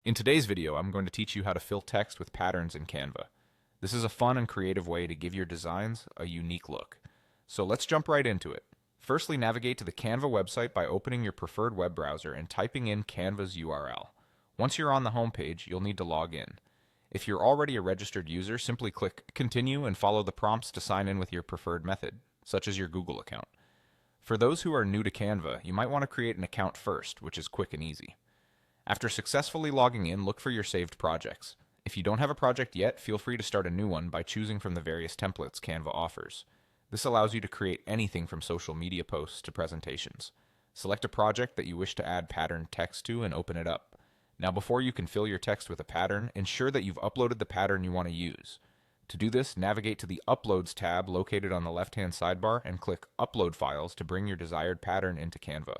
In today's video, I'm going to teach you how to fill text with patterns in Canva. This is a fun and creative way to give your designs a unique look. So let's jump right into it. Firstly, navigate to the Canva website by opening your preferred web browser and typing in Canva's URL. Once you're on the home page, you'll need to log in. If you're already a registered user, simply click Continue and follow the prompts to sign in with your preferred method, such as your Google account. For those who are new to Canva, you might want to create an account first, which is quick and easy. After successfully logging in, look for your saved projects. If you don't have a project yet, feel free to start a new one by choosing from the various templates Canva offers. This allows you to create anything from social media posts to presentations. Select a project that you wish to add patterned text to and open it up. Now, before you can fill your text with a pattern, ensure that you've uploaded the pattern you want to use. To do this, navigate to the Uploads tab located on the left-hand sidebar and click Upload Files to bring your desired pattern into Canva.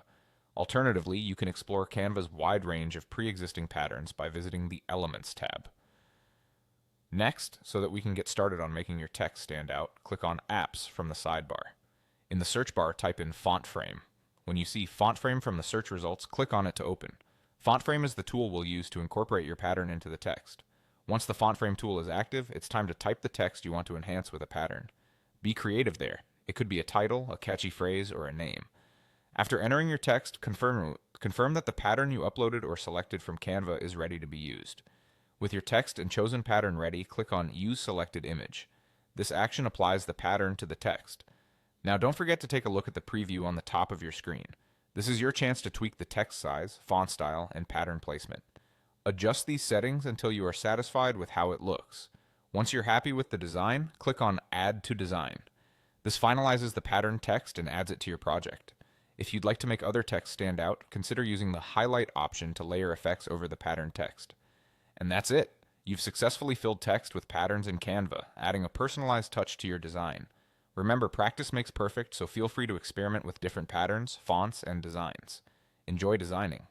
Alternatively, you can explore Canva's wide range of pre-existing patterns by visiting the Elements tab. Next, so that we can get started on making your text stand out, click on Apps from the sidebar. In the search bar, type in Font Frame. When you see Font Frame from the search results, click on it to open. Font Frame is the tool we'll use to incorporate your pattern into the text. Once the Font Frame tool is active, it's time to type the text you want to enhance with a pattern. Be creative there. It could be a title, a catchy phrase, or a name. After entering your text, confirm that the pattern you uploaded or selected from Canva is ready to be used. With your text and chosen pattern ready, click on Use Selected Image. This action applies the pattern to the text. Now don't forget to take a look at the preview on the top of your screen. This is your chance to tweak the text size, font style, and pattern placement. Adjust these settings until you are satisfied with how it looks. Once you're happy with the design, click on Add to Design. This finalizes the pattern text and adds it to your project. If you'd like to make other text stand out, consider using the highlight option to layer effects over the pattern text. And that's it. You've successfully filled text with patterns in Canva, adding a personalized touch to your design. Remember, practice makes perfect, so feel free to experiment with different patterns, fonts, and designs. Enjoy designing.